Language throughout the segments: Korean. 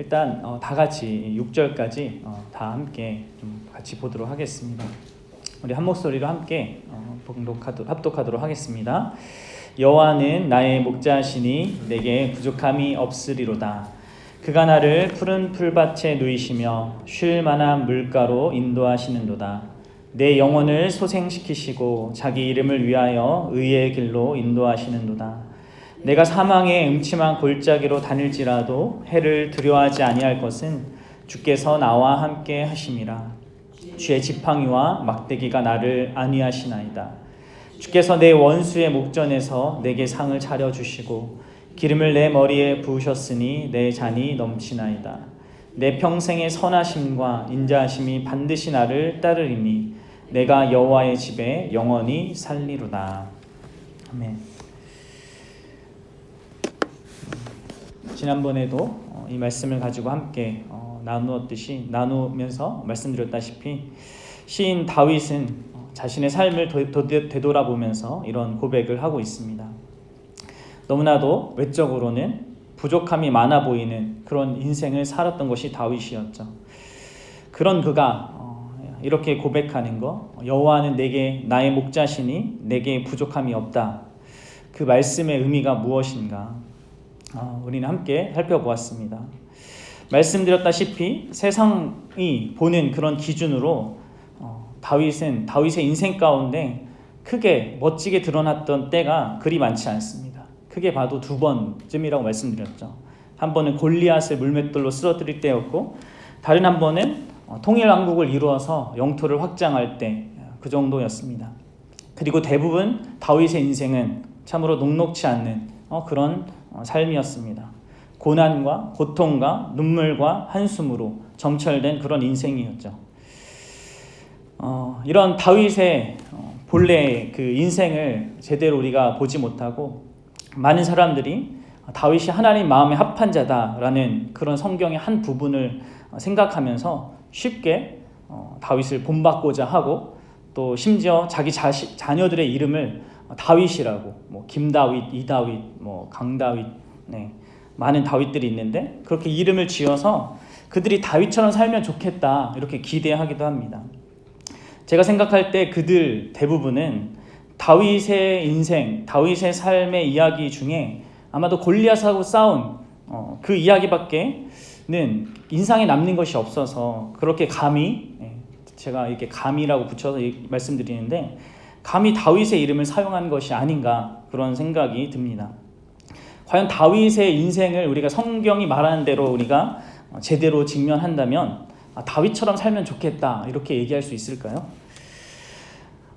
일단 다 같이 6절까지 다 함께 좀 같이 보도록 하겠습니다. 우리 한 목소리로 함께 합독하도록 하겠습니다. 여호와는 나의 목자시니 내게 부족함이 없으리로다. 그가 나를 푸른 풀밭에 누이시며 쉴 만한 물가로 인도하시는도다. 내 영혼을 소생시키시고 자기 이름을 위하여 의의 길로 인도하시는도다. 내가 사망의 음침한 골짜기로 다닐지라도 해를 두려워하지 아니할 것은 주께서 나와 함께 하심이라. 주의 지팡이와 막대기가 나를 안위하시나이다. 주께서 내 원수의 목전에서 내게 상을 차려주시고 기름을 내 머리에 부으셨으니 내 잔이 넘치나이다. 내 평생의 선하심과 인자하심이 반드시 나를 따르리니 내가 여호와의 집에 영원히 살리로다. 아멘. 지난번에도 이 말씀을 가지고 함께 나누면서 말씀드렸다시피 시인 다윗은 자신의 삶을 되돌아보면서 이런 고백을 하고 있습니다. 너무나도 외적으로는 부족함이 많아 보이는 그런 인생을 살았던 것이 다윗이었죠. 그런 그가 이렇게 고백하는 거, 여호와는 내게 나의 목자시니 내게 부족함이 없다. 그 말씀의 의미가 무엇인가? 우리는 함께 살펴보았습니다. 말씀드렸다시피 세상이 보는 그런 기준으로 다윗의 인생 가운데 크게 멋지게 드러났던 때가 그리 많지 않습니다. 크게 봐도 2번쯤이라고 말씀드렸죠. 한 번은 골리앗을 물맷돌로 쓰러뜨릴 때였고, 다른 한 번은 통일왕국을 이루어서 영토를 확장할 때, 그 정도였습니다. 그리고 대부분 다윗의 인생은 참으로 녹록지 않는 그런 삶이었습니다. 고난과 고통과 눈물과 한숨으로 점철된 그런 인생이었죠. 이런 다윗의 본래의 그 인생을 제대로 우리가 보지 못하고 많은 사람들이 다윗이 하나님 마음에 합한 자다라는 그런 성경의 한 부분을 생각하면서 쉽게 다윗을 본받고자 하고, 또 심지어 자기 자녀들의 이름을 다윗이라고, 김다윗, 이다윗, 강다윗, 많은 다윗들이 있는데 그렇게 이름을 지어서 그들이 다윗처럼 살면 좋겠다 이렇게 기대하기도 합니다. 제가 생각할 때 그들 대부분은 다윗의 인생, 다윗의 삶의 이야기 중에 아마도 골리앗하고 싸운 그 이야기밖에는 인상에 남는 것이 없어서 그렇게 감히, 제가 이렇게 감이라고 붙여서 말씀드리는데, 감히 다윗의 이름을 사용한 것이 아닌가 그런 생각이 듭니다. 과연 다윗의 인생을 우리가 성경이 말하는 대로 우리가 제대로 직면한다면 다윗처럼 살면 좋겠다 이렇게 얘기할 수 있을까요?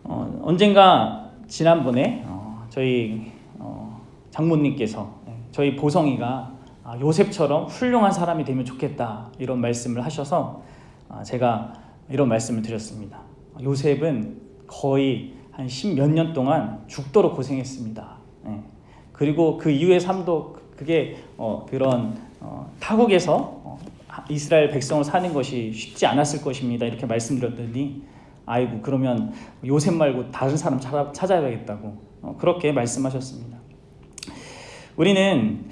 언젠가 지난번에 저희 장모님께서 저희 보성이가 요셉처럼 훌륭한 사람이 되면 좋겠다 이런 말씀을 하셔서 제가 이런 말씀을 드렸습니다. 요셉은 거의 한 10몇 년 동안 죽도록 고생했습니다. 그리고 그 이후의 삶도 그게 그런 타국에서 이스라엘 백성을 사는 것이 쉽지 않았을 것입니다. 이렇게 말씀드렸더니 아이고 그러면 요셉 말고 다른 사람 찾아야겠다고 그렇게 말씀하셨습니다. 우리는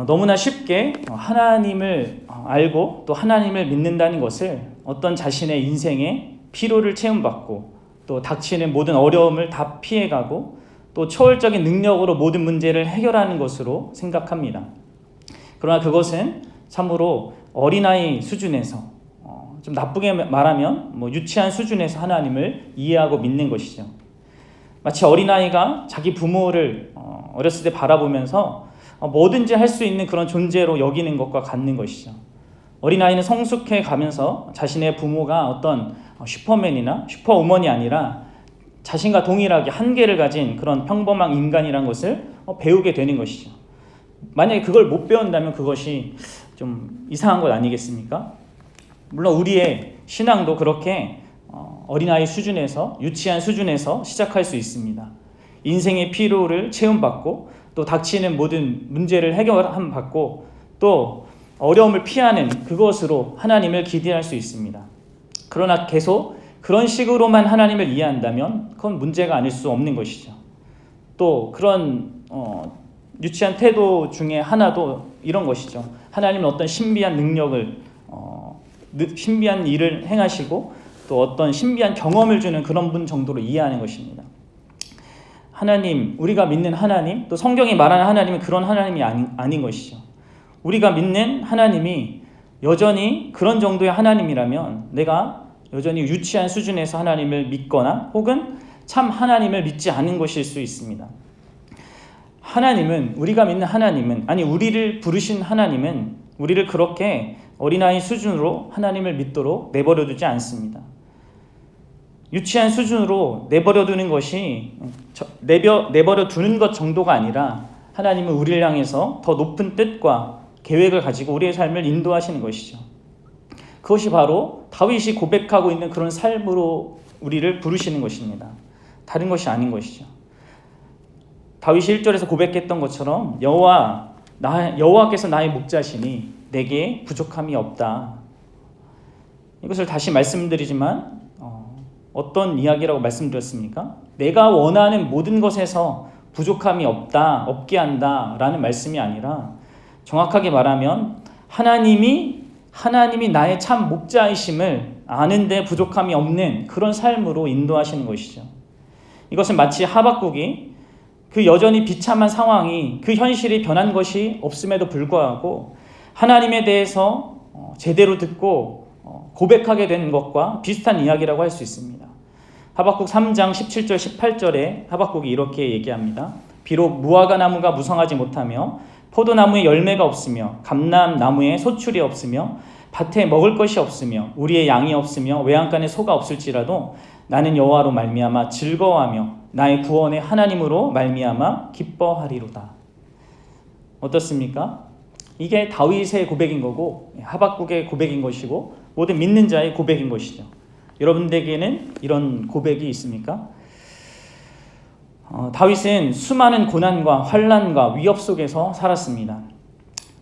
너무나 쉽게 하나님을 알고 또 하나님을 믿는다는 것을 어떤 자신의 인생의 피로를 채움받고 또 닥치는 모든 어려움을 다 피해가고 또 초월적인 능력으로 모든 문제를 해결하는 것으로 생각합니다. 그러나 그것은 참으로 어린아이 수준에서, 좀 나쁘게 말하면 유치한 수준에서 하나님을 이해하고 믿는 것이죠. 마치 어린아이가 자기 부모를 어렸을 때 바라보면서 뭐든지 할 수 있는 그런 존재로 여기는 것과 같는 것이죠. 어린아이는 성숙해 가면서 자신의 부모가 어떤 슈퍼맨이나 슈퍼우먼이 아니라 자신과 동일하게 한계를 가진 그런 평범한 인간이라는 것을 배우게 되는 것이죠. 만약에 그걸 못 배운다면 그것이 좀 이상한 것 아니겠습니까? 물론 우리의 신앙도 그렇게 어린아이 수준에서, 유치한 수준에서 시작할 수 있습니다. 인생의 피로를 체험받고 또 닥치는 모든 문제를 해결함받고 또 어려움을 피하는 그것으로 하나님을 기대할 수 있습니다. 그러나 계속 그런 식으로만 하나님을 이해한다면 그건 문제가 아닐 수 없는 것이죠. 또 그런 유치한 태도 중에 하나도 이런 것이죠. 하나님은 어떤 신비한 능력을 신비한 일을 행하시고 또 어떤 신비한 경험을 주는 그런 분 정도로 이해하는 것입니다. 하나님, 우리가 믿는 하나님, 또 성경이 말하는 하나님은 그런 하나님이 아닌 것이죠. 우리가 믿는 하나님이 여전히 그런 정도의 하나님이라면 내가 여전히 유치한 수준에서 하나님을 믿거나 혹은 참 하나님을 믿지 않은 것일 수 있습니다. 하나님은, 우리가 믿는 하나님은, 아니 우리를 부르신 하나님은 우리를 그렇게 어린아이 수준으로 하나님을 믿도록 내버려 두지 않습니다. 유치한 수준으로 내버려 두는 것이 내버려 두는 것 정도가 아니라 하나님은 우리를 향해서 더 높은 뜻과 계획을 가지고 우리의 삶을 인도하시는 것이죠. 그것이 바로 다윗이 고백하고 있는 그런 삶으로 우리를 부르시는 것입니다. 다른 것이 아닌 것이죠. 다윗이 1절에서 고백했던 것처럼 여호와께서 나의 목자시니 내게 부족함이 없다. 이것을 다시 말씀드리지만 어떤 이야기라고 말씀드렸습니까? 내가 원하는 모든 것에서 부족함이 없게 한다라는 말씀이 아니라 정확하게 말하면 하나님이 나의 참 목자이심을 아는데 부족함이 없는 그런 삶으로 인도하시는 것이죠. 이것은 마치 하박국이 그 여전히 비참한 상황이 그 현실이 변한 것이 없음에도 불구하고 하나님에 대해서 제대로 듣고 고백하게 된 것과 비슷한 이야기라고 할 수 있습니다. 하박국 3장 17절 18절에 하박국이 이렇게 얘기합니다. 비록 무화과 나무가 무성하지 못하며 포도나무에 열매가 없으며 감람나무에 소출이 없으며 밭에 먹을 것이 없으며 우리의 양이 없으며 외양간에 소가 없을지라도 나는 여호와로 말미암아 즐거워하며 나의 구원의 하나님으로 말미암아 기뻐하리로다. 어떻습니까? 이게 다윗의 고백인 거고 하박국의 고백인 것이고 모든 믿는 자의 고백인 것이죠. 여러분들에게는 이런 고백이 있습니까? 다윗은 수많은 고난과 환난과 위협 속에서 살았습니다.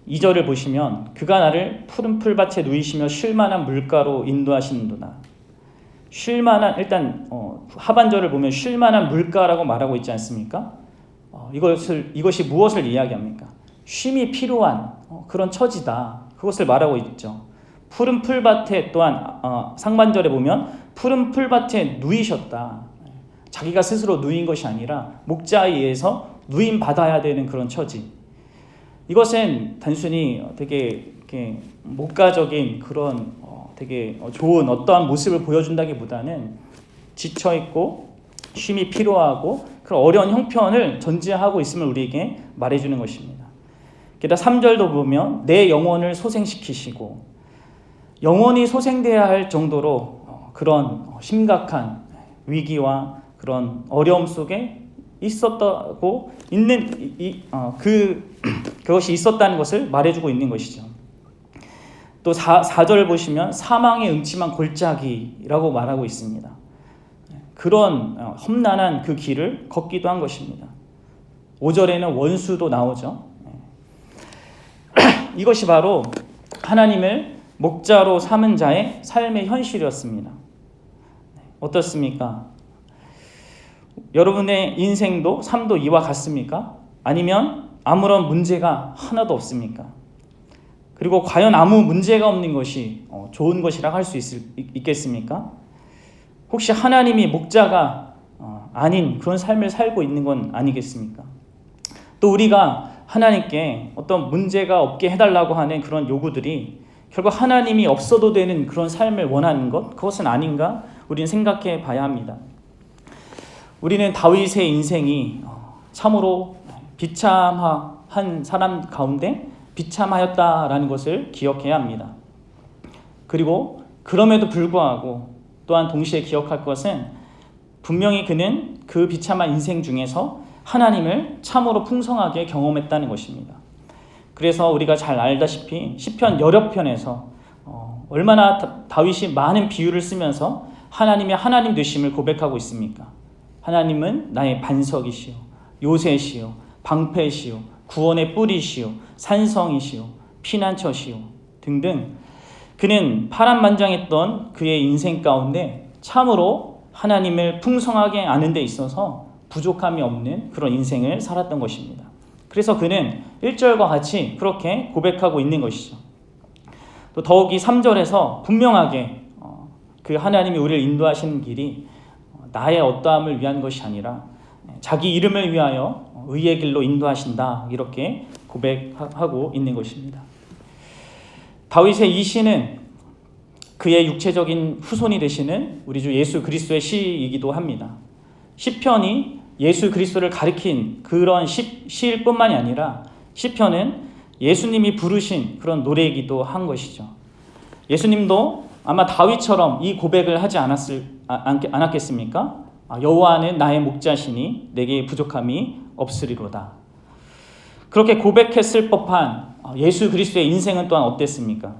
2절을 보시면 그가 나를 푸른 풀밭에 누이시며 쉴만한 물가로 인도하시는도다. 일단 하반절을 보면 쉴만한 물가라고 말하고 있지 않습니까? 이것이 무엇을 이야기합니까? 쉼이 필요한 그런 처지다. 그것을 말하고 있죠. 푸른 풀밭에 또한 상반절에 보면 푸른 풀밭에 누이셨다. 자기가 스스로 누인 것이 아니라 목자에 의해서 누임 받아야 되는 그런 처지. 이것은 단순히 되게 이렇게 목가적인 그런 되게 좋은 어떠한 모습을 보여준다기보다는 지쳐있고 쉼이 필요하고 그런 어려운 형편을 전제하고 있음을 우리에게 말해주는 것입니다. 게다가 3절도 보면 내 영혼을 소생시키시고 영혼이 소생돼야 할 정도로 그런 심각한 위기와 그런 어려움 속에 있었다고 그것이 있었다는 것을 말해주고 있는 것이죠. 또 4절을 보시면 사망의 음침한 골짜기라고 말하고 있습니다. 그런 험난한 그 길을 걷기도 한 것입니다. 5절에는 원수도 나오죠. 이것이 바로 하나님을 목자로 삼은 자의 삶의 현실이었습니다. 어떻습니까? 여러분의 인생도 삶도 이와 같습니까? 아니면 아무런 문제가 하나도 없습니까? 그리고 과연 아무 문제가 없는 것이 좋은 것이라고 할 수 있겠습니까? 혹시 하나님이 목자가 아닌 그런 삶을 살고 있는 건 아니겠습니까? 또 우리가 하나님께 어떤 문제가 없게 해달라고 하는 그런 요구들이 결국 하나님이 없어도 되는 그런 삶을 원하는 것, 그것은 아닌가 우리는 생각해 봐야 합니다. 우리는 다윗의 인생이 참으로 비참한 사람 가운데 비참하였다라는 것을 기억해야 합니다. 그리고 그럼에도 불구하고 또한 동시에 기억할 것은 분명히 그는 그 비참한 인생 중에서 하나님을 참으로 풍성하게 경험했다는 것입니다. 그래서 우리가 잘 알다시피 시편 여러 편에서 얼마나 다윗이 많은 비유를 쓰면서 하나님의 하나님 되심을 고백하고 있습니까? 하나님은 나의 반석이시요 요새시요 방패시요 구원의 뿌리시요 산성이시요 피난처시요 등등 그는 파란만장했던 그의 인생 가운데 참으로 하나님을 풍성하게 아는 데 있어서 부족함이 없는 그런 인생을 살았던 것입니다. 그래서 그는 1절과 같이 그렇게 고백하고 있는 것이죠. 또 더욱이 3절에서 분명하게 그 하나님이 우리를 인도하시는 길이 나의 어떠함을 위한 것이 아니라 자기 이름을 위하여 의의 길로 인도하신다, 이렇게 고백하고 있는 것입니다. 다윗의 이 시는 그의 육체적인 후손이 되시는 우리 주 예수 그리스도의 시이기도 합니다. 시편이 예수 그리스도를 가리킨 그런 시일 뿐만이 아니라 시편은 예수님이 부르신 그런 노래이기도 한 것이죠. 예수님도 아마 다윗처럼 이 고백을 하지 않았겠습니까? 여호와는 나의 목자시니 내게 부족함이 없으리로다. 그렇게 고백했을 법한 예수 그리스도의 인생은 또한 어땠습니까?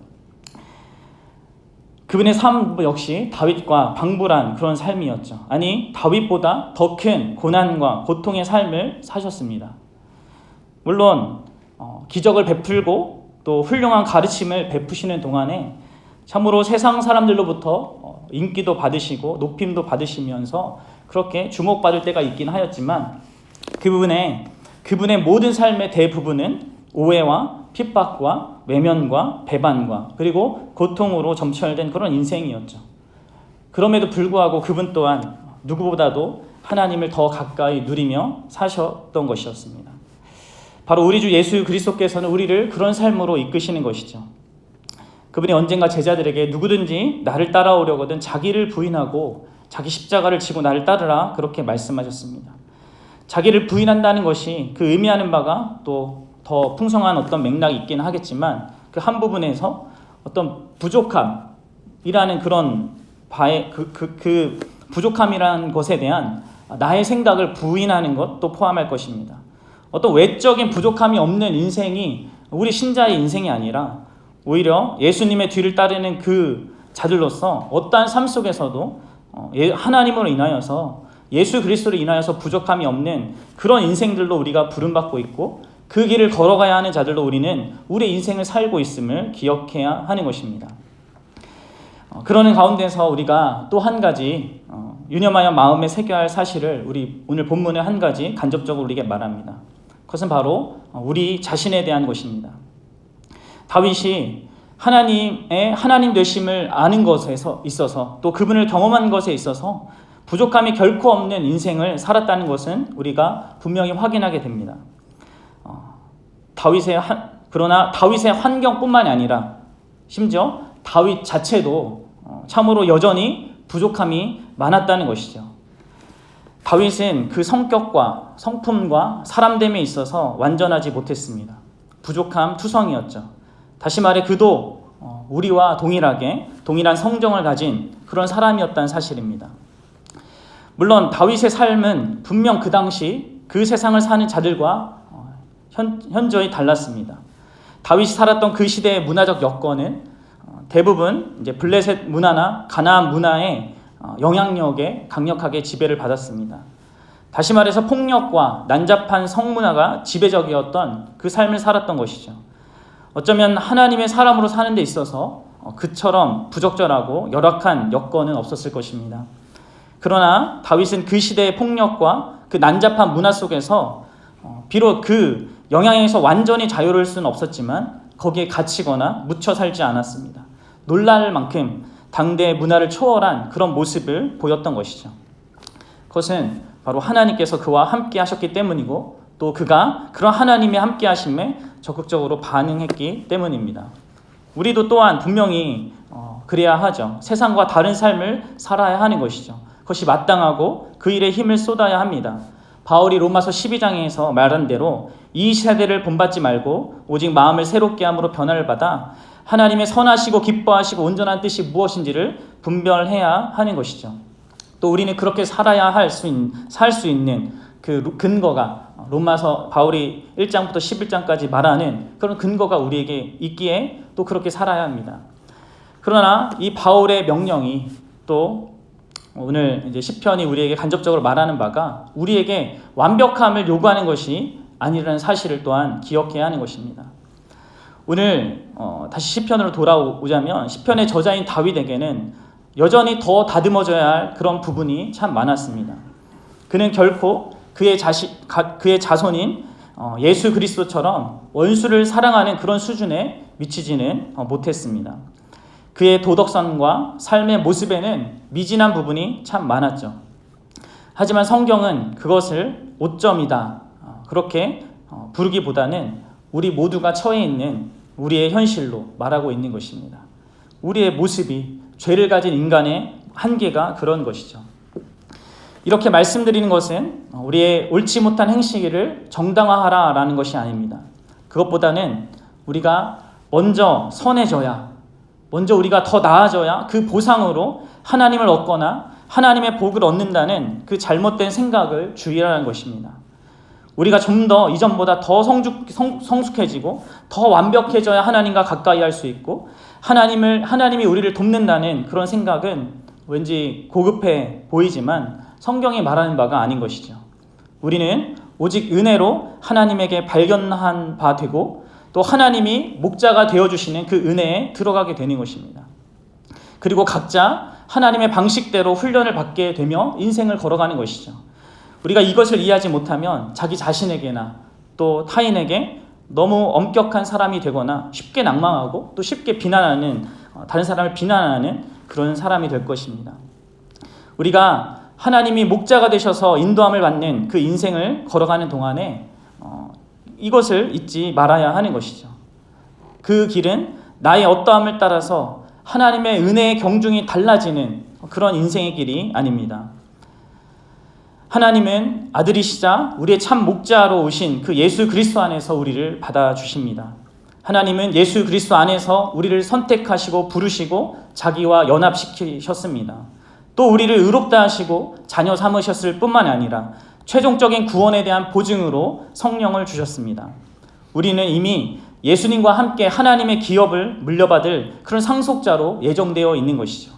그분의 삶 역시 다윗과 방불한 그런 삶이었죠. 아니, 다윗보다 더 큰 고난과 고통의 삶을 사셨습니다. 물론 기적을 베풀고 또 훌륭한 가르침을 베푸시는 동안에 참으로 세상 사람들로부터 인기도 받으시고 높임도 받으시면서 그렇게 주목받을 때가 있긴 하였지만 그분의 모든 삶의 대부분은 오해와 핍박과 외면과 배반과 그리고 고통으로 점철된 그런 인생이었죠. 그럼에도 불구하고 그분 또한 누구보다도 하나님을 더 가까이 누리며 사셨던 것이었습니다. 바로 우리 주 예수 그리스도께서는 우리를 그런 삶으로 이끄시는 것이죠. 그분이 언젠가 제자들에게 누구든지 나를 따라오려거든 자기를 부인하고 자기 십자가를 지고 나를 따르라, 그렇게 말씀하셨습니다. 자기를 부인한다는 것이 그 의미하는 바가 또 더 풍성한 어떤 맥락이 있긴 하겠지만 그 한 부분에서 어떤 부족함이라는 그런 바에 그 부족함이라는 것에 대한 나의 생각을 부인하는 것도 포함할 것입니다. 어떤 외적인 부족함이 없는 인생이 우리 신자의 인생이 아니라 오히려 예수님의 뒤를 따르는 그 자들로서 어떠한 삶 속에서도 하나님으로 인하여서 예수 그리스도로 인하여서 부족함이 없는 그런 인생들로 우리가 부름받고 있고 그 길을 걸어가야 하는 자들로 우리는 우리의 인생을 살고 있음을 기억해야 하는 것입니다. 그러는 가운데서 우리가 또 한 가지 유념하여 마음에 새겨야 할 사실을 우리 오늘 본문의 한 가지 간접적으로 우리에게 말합니다. 그것은 바로 우리 자신에 대한 것입니다. 다윗이 하나님의 하나님 되심을 아는 것에 있어서 또 그분을 경험한 것에 있어서 부족함이 결코 없는 인생을 살았다는 것은 우리가 분명히 확인하게 됩니다. 그러나 다윗의 환경뿐만이 아니라 심지어 다윗 자체도 참으로 여전히 부족함이 많았다는 것이죠. 다윗은 그 성격과 성품과 사람됨에 있어서 완전하지 못했습니다. 부족함 투성이었죠. 다시 말해 그도 우리와 동일한 성정을 가진 그런 사람이었다는 사실입니다. 물론 다윗의 삶은 분명 그 당시 그 세상을 사는 자들과 현저히 달랐습니다. 다윗이 살았던 그 시대의 문화적 여건은 대부분 이제 블레셋 문화나 가나안 문화의 영향력에 강력하게 지배를 받았습니다. 다시 말해서 폭력과 난잡한 성문화가 지배적이었던 그 삶을 살았던 것이죠. 어쩌면 하나님의 사람으로 사는 데 있어서 그처럼 부적절하고 열악한 여건은 없었을 것입니다. 그러나 다윗은 그 시대의 폭력과 그 난잡한 문화 속에서 비록 그 영향에서 완전히 자유로울 수는 없었지만 거기에 갇히거나 묻혀 살지 않았습니다. 놀랄 만큼 당대의 문화를 초월한 그런 모습을 보였던 것이죠. 그것은 바로 하나님께서 그와 함께 하셨기 때문이고 또 그가 그런 하나님의 함께 하심에 적극적으로 반응했기 때문입니다. 우리도 또한 분명히 그래야 하죠. 세상과 다른 삶을 살아야 하는 것이죠. 그것이 마땅하고 그 일에 힘을 쏟아야 합니다. 바울이 로마서 12장에서 말한 대로 이 세대를 본받지 말고 오직 마음을 새롭게 함으로 변화를 받아 하나님의 선하시고 기뻐하시고 온전한 뜻이 무엇인지를 분별해야 하는 것이죠. 또 우리는 그렇게 살아야 살 수 있는 그 근거가 로마서 바울이 1장부터 11장까지 말하는 그런 근거가 우리에게 있기에 또 그렇게 살아야 합니다. 그러나 이 바울의 명령이 또 오늘 이제 시편이 우리에게 간접적으로 말하는 바가 우리에게 완벽함을 요구하는 것이 아니라는 사실을 또한 기억해야 하는 것입니다. 오늘 다시 시편으로 돌아오자면 시편의 저자인 다윗에게는 여전히 더 다듬어져야 할 그런 부분이 참 많았습니다. 그는 결코 그의 자손인 예수 그리스도처럼 원수를 사랑하는 그런 수준에 미치지는 못했습니다. 그의 도덕성과 삶의 모습에는 미진한 부분이 참 많았죠. 하지만 성경은 그것을 오점이다 그렇게 부르기보다는 우리 모두가 처해 있는 우리의 현실로 말하고 있는 것입니다. 우리의 모습이 죄를 가진 인간의 한계가 그런 것이죠. 이렇게 말씀드리는 것은 우리의 옳지 못한 행실을 정당화하라라는 것이 아닙니다. 그것보다는 우리가 먼저 선해져야, 먼저 우리가 더 나아져야 그 보상으로 하나님을 얻거나 하나님의 복을 얻는다는 그 잘못된 생각을 주의하라는 것입니다. 우리가 좀 더 이전보다 더 성숙해지고 더 완벽해져야 하나님과 가까이 할 수 있고 하나님이 우리를 돕는다는 그런 생각은 왠지 고급해 보이지만 성경이 말하는 바가 아닌 것이죠. 우리는 오직 은혜로 하나님에게 발견한 바 되고 또 하나님이 목자가 되어주시는 그 은혜에 들어가게 되는 것입니다. 그리고 각자 하나님의 방식대로 훈련을 받게 되며 인생을 걸어가는 것이죠. 우리가 이것을 이해하지 못하면 자기 자신에게나 또 타인에게 너무 엄격한 사람이 되거나 쉽게 낭망하고 또 쉽게 비난하는, 다른 사람을 비난하는 그런 사람이 될 것입니다. 우리가 하나님이 목자가 되셔서 인도함을 받는 그 인생을 걸어가는 동안에 이것을 잊지 말아야 하는 것이죠. 그 길은 나의 어떠함을 따라서 하나님의 은혜의 경중이 달라지는 그런 인생의 길이 아닙니다. 하나님은 아들이시자 우리의 참 목자로 오신 그 예수 그리스도 안에서 우리를 받아주십니다. 하나님은 예수 그리스도 안에서 우리를 선택하시고 부르시고 자기와 연합시키셨습니다. 또 우리를 의롭다 하시고 자녀 삼으셨을 뿐만 아니라 최종적인 구원에 대한 보증으로 성령을 주셨습니다. 우리는 이미 예수님과 함께 하나님의 기업을 물려받을 그런 상속자로 예정되어 있는 것이죠.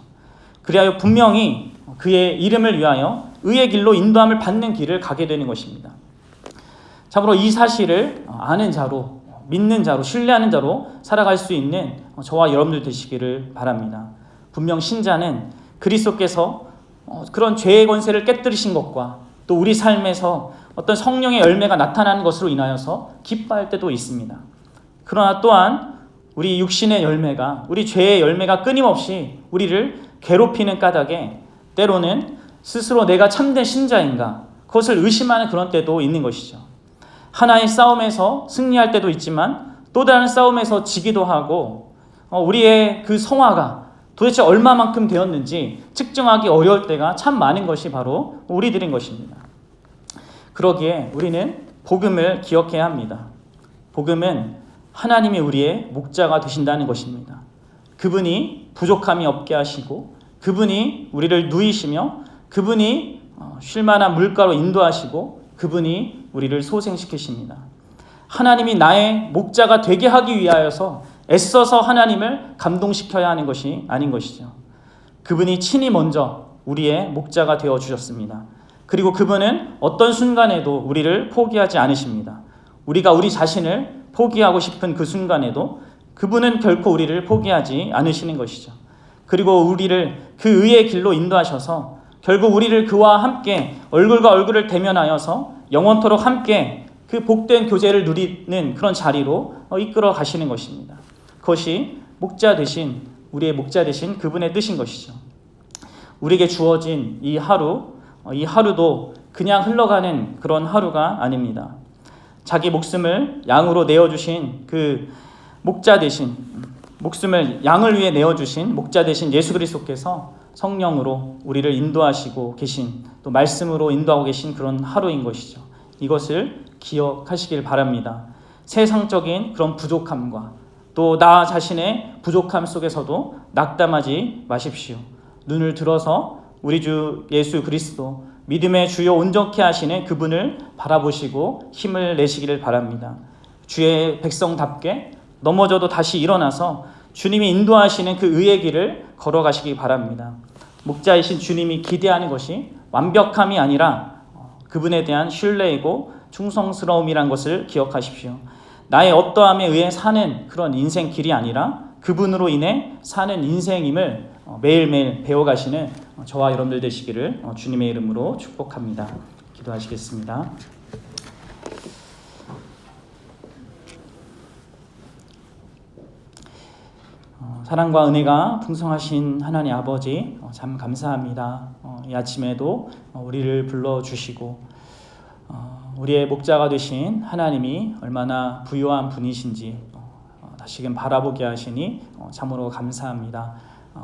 그리하여 분명히 그의 이름을 위하여 의의 길로 인도함을 받는 길을 가게 되는 것입니다. 참으로 이 사실을 아는 자로, 믿는 자로, 신뢰하는 자로 살아갈 수 있는 저와 여러분들 되시기를 바랍니다. 분명 신자는 그리스도께서 그런 죄의 권세를 깨뜨리신 것과 또 우리 삶에서 어떤 성령의 열매가 나타나는 것으로 인하여서 기뻐할 때도 있습니다. 그러나 또한 우리 육신의 열매가, 우리 죄의 열매가 끊임없이 우리를 괴롭히는 까닭에 때로는 스스로 내가 참된 신자인가 그것을 의심하는 그런 때도 있는 것이죠. 하나의 싸움에서 승리할 때도 있지만 또 다른 싸움에서 지기도 하고 우리의 그 성화가 도대체 얼마만큼 되었는지 측정하기 어려울 때가 참 많은 것이 바로 우리들인 것입니다. 그러기에 우리는 복음을 기억해야 합니다. 복음은 하나님이 우리의 목자가 되신다는 것입니다. 그분이 부족함이 없게 하시고 그분이 우리를 누이시며 그분이 쉴만한 물가로 인도하시고 그분이 우리를 소생시키십니다. 하나님이 나의 목자가 되게 하기 위하여서 애써서 하나님을 감동시켜야 하는 것이 아닌 것이죠. 그분이 친히 먼저 우리의 목자가 되어주셨습니다. 그리고 그분은 어떤 순간에도 우리를 포기하지 않으십니다. 우리가 우리 자신을 포기하고 싶은 그 순간에도 그분은 결코 우리를 포기하지 않으시는 것이죠. 그리고 우리를 그 의의 길로 인도하셔서 결국 우리를 그와 함께 얼굴과 얼굴을 대면하여서 영원토록 함께 그 복된 교제를 누리는 그런 자리로 이끌어 가시는 것입니다. 그것이 목자 되신, 우리의 목자 되신 그분의 뜻인 것이죠. 우리에게 주어진 이 하루도 그냥 흘러가는 그런 하루가 아닙니다. 자기 목숨을 양으로 내어주신 그 목자 되신, 목숨을 양을 위해 내어주신 목자 되신 예수 그리스도께서 성령으로 우리를 인도하시고 계신, 또 말씀으로 인도하고 계신 그런 하루인 것이죠. 이것을 기억하시길 바랍니다. 세상적인 그런 부족함과 또 나 자신의 부족함 속에서도 낙담하지 마십시오. 눈을 들어서 우리 주 예수 그리스도, 믿음의 주요 온전케 하시는 그분을 바라보시고 힘을 내시기를 바랍니다. 주의 백성답게 넘어져도 다시 일어나서 주님이 인도하시는 그 의의 길을 걸어가시기 바랍니다. 목자이신 주님이 기대하는 것이 완벽함이 아니라 그분에 대한 신뢰이고 충성스러움이란 것을 기억하십시오. 나의 어떠함에 의해 사는 그런 인생 길이 아니라 그분으로 인해 사는 인생임을 매일매일 배워가시는 저와 여러분들 되시기를 주님의 이름으로 축복합니다. 기도하시겠습니다. 사랑과 은혜가 풍성하신 하나님 아버지 참 감사합니다. 이 아침에도 우리를 불러주시고 우리의 목자가 되신 하나님이 얼마나 부유한 분이신지 다시금 바라보게 하시니 참으로 감사합니다.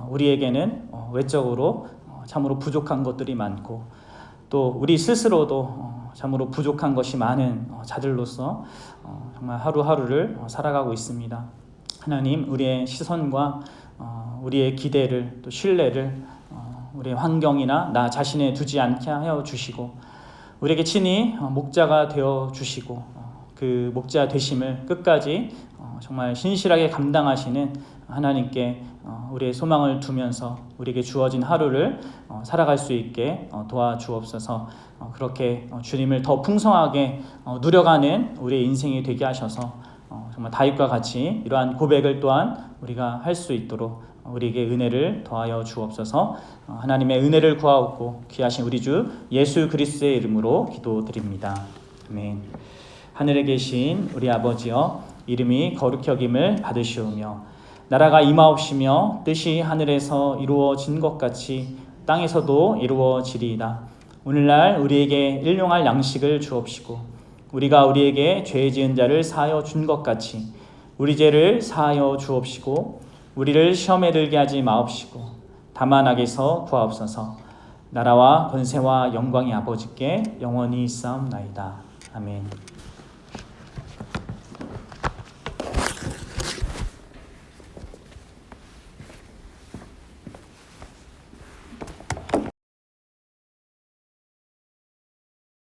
우리에게는 외적으로 참으로 부족한 것들이 많고 또 우리 스스로도 참으로 부족한 것이 많은 자들로서 정말 하루하루를 살아가고 있습니다. 하나님, 우리의 시선과 우리의 기대를 또 신뢰를 우리의 환경이나 나 자신에 두지 않게 하여 주시고 우리에게 친히 목자가 되어 주시고 그 목자 되심을 끝까지 정말 신실하게 감당하시는 하나님께 우리의 소망을 두면서 우리에게 주어진 하루를 살아갈 수 있게 도와주옵소서. 그렇게 주님을 더 풍성하게 누려가는 우리의 인생이 되게 하셔서 정말 다윗과 같이 이러한 고백을 또한 우리가 할 수 있도록 우리에게 은혜를 더하여 주옵소서. 하나님의 은혜를 구하옵고 귀하신 우리 주 예수 그리스도의 이름으로 기도드립니다. 아멘. 하늘에 계신 우리 아버지여, 이름이 거룩히 여김을 받으시오며 나라가 임하옵시며 뜻이 하늘에서 이루어진 것 같이 땅에서도 이루어지리이다. 오늘날 우리에게 일용할 양식을 주옵시고 우리가 우리에게 죄 지은 자를 사하여 준 것 같이 우리 죄를 사하여 주옵시고 우리를 시험에 들게 하지 마옵시고 다만 악에서 구하옵소서. 나라와 권세와 영광이 아버지께 영원히 있사옵나이다. 아멘.